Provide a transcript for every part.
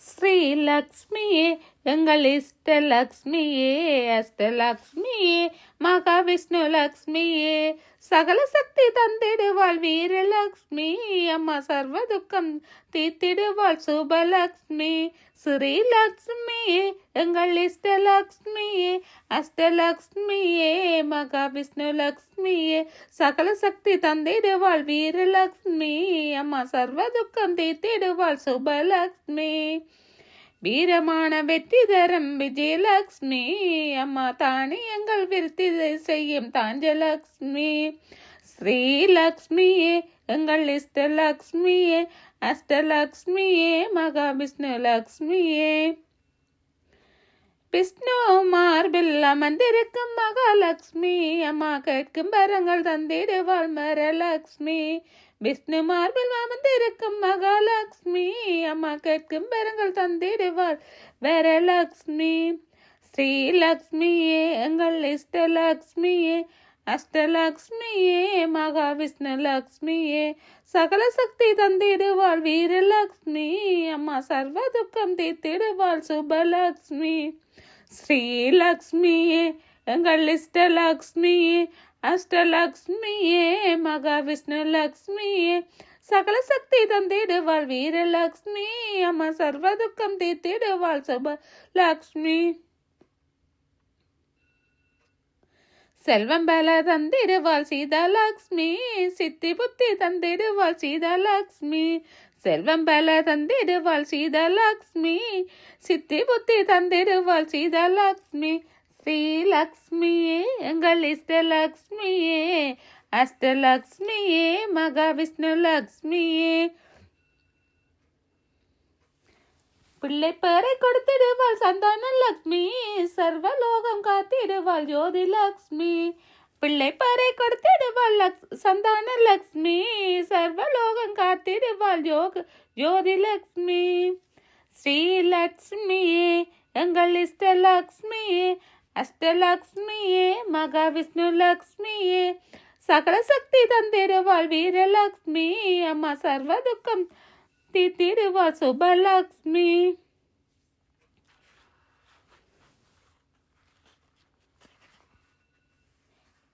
ஸ்ரீலக்ஷ்மியே எங்கள் இஷ்டலக்ஷ்மியே, அஷ்டலக்ஷ்மியே, மகாவிஷ்ணு லக்ஷ்மியே, சகல சக்தி தந்திடுவாள் வீரலக்ஷ்மி, அம்மா சர்வ துக்கம் தீத்திடுவாள் சுபலக்ஷ்மி. ஸ்ரீலக்ஷ்மியே எங்கள் இஷ்டலக்ஷ்மியே, அஷ்டலக்ஷ்மியே, மகாவிஷ்ணு லக்ஷ்மியே, சகல சக்தி தந்திடுவாள் வீரலக்ஷ்மி, அம்மா சர்வ துக்கம் தீத்திடுவாள் சுபலக்ஷ்மி. வீரமான வெற்றி தரம் விஜயலக்ஷ்மி, அம்மா தானே எங்கள் விருத்தி செய்யும் தாஞ்சலக்ஷ்மி. ஸ்ரீலக்ஷ்மியே எங்கள் இஷ்டலக்ஷ்மியே, அஷ்டலக்ஷ்மியே, மகாவிஷ்ணு லக்ஷ்மியே. விஷ்ணு மார்பில் அமர்ந்திருக்கும் மகாலட்சுமி, அம்மா கேட்கும் வரங்கள் தந்திடுவாள் மரலக்ஷ்மி. விஷ்ணு மார்பில் அமர்ந்திருக்கும் மகாலட்சுமி, அம்மா கேட்கும் வரங்கள் தந்திடுவாள் வரலக்ஷ்மி. ஸ்ரீலக்ஷ்மியே எங்கள் இஷ்டலக்ஷ்மியே, அஷ்டலக்ஷ்மியே, மகாவிஷ்ணு லக்ஷ்மியே, சகல சக்தி தந்திடுவாள் வீரலக்ஷ்மி, அம்மா சர்வ துக்கம் தீர்த்திடுவாள் சுபலக்ஷ்மி. ஸ்ரீலக்ஷ்மியே எங்கள் இஷ்டலக்ஷ்மியே, அஷ்டலக்ஷ்மியே, மகாவிஷ்ணு லக்ஷ்மியே, சகல சக்தி தந்திடுவாள் வீரலக்ஷ்மி, அம்மா சர்வ துக்கம் தீர்த்திடுவாள் சுபலக்ஷ்மி. செல்வம் பல தந்திடுவாள் சீதாலக்ஷ்மி, சித்தி புத்தி தந்திடுவாள் சீதாலக்ஷ்மி. செல்வம் பல தந்திடுவாள் சீதாலக்ஷ்மி, சித்தி புத்தி தந்திடுவாள் சீதாலக்ஷ்மி. ஸ்ரீலக்ஷ்மியே எங்கள் இஷ்டலக்ஷ்மியே, அஷ்டலக்ஷ்மியே, மகாவிஷ்ணு லக்ஷ்மியே, பிள்ளை பேரை கொடுத்திடுவாள் சந்தான லக்ஷ்மி, சர்வலோகம் காத்திடுவாள் ஜோதி லக்ஷ்மி. பிள்ளை பேரை கொடுத்திடுவாள் சந்தான லக்ஷ்மி, சர்வலோகம் காத்திடுவாள் ஜோதி லக்ஷ்மி. ஸ்ரீலக்ஷ்மியே எங்கள் இஷ்டலக்ஷ்மியே, அஷ்டலக்ஷ்மியே, மகாவிஷ்ணு லக்ஷ்மியே, சகல சக்தி தந்திடுவாள் வீரலக்ஷ்மி, அம்மா சர்வ துக்கம் தீர்த்திடுவாள் சுபலக்ஷ்மி.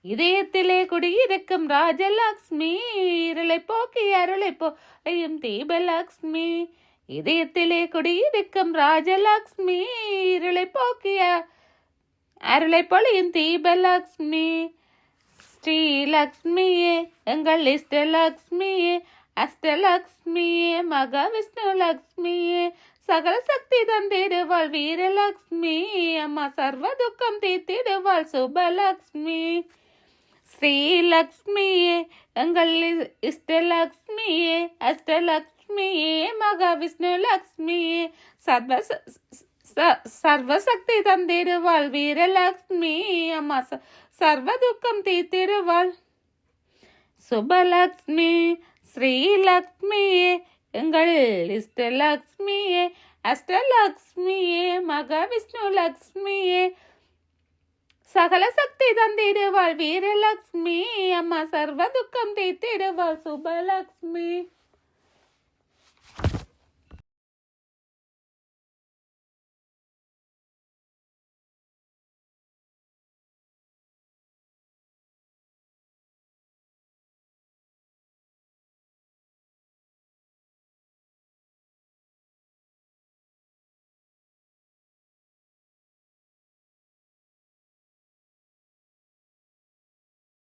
இதயத்திலே குடியிருக்கும் ராஜலக்ஷ்மி, இருளை போக்கி அருளை போயும் தீபலக்ஷ்மி. இதயத்திலே குடியிருக்கும் ராஜலக்ஷ்மி, இருளை போக்கிய அருளை பொழியும் தீபலக்ஷ்மி. ஸ்ரீலக்ஷ்மியே எங்கள் இஷ்டலக்ஷ்மியே, அஷ்டலக்ஷ்மியே, மகாவிஷ்ணு லக்ஷ்மியே, சகல சக்தி தந்திடுவாள் வீரலக்ஷ்மி, அம்மா சர்வ துக்கம் தீர்த்திடுவாள் சுபலக்ஷ்மி. ஸ்ரீலக்ஷ்மியே எங்கள் இஷ்டலக்ஷ்மியே, அஷ்டலக்ஷ்மியே, மகாவிஷ்ணு லக்ஷ்மியே, சர்வசக்தி தந்திடுவாள் வீரலக்ஷ்மி, அம்மா சர்வ துக்கம் தீர்த்திடுவாள் சுபலக்ஷ்மி. ஸ்ரீலக்ஷ்மியே எங்கள் இஷ்டலக்ஷ்மியே, அஷ்டலக்ஷ்மியே, மகாவிஷ்ணு லக்ஷ்மியே, சகல சக்தி தந்திடுவாள் வீரலக்ஷ்மி, அம்மா சர்வ துக்கம் தீர்த்திடுவாள் சுபலக்ஷ்மி.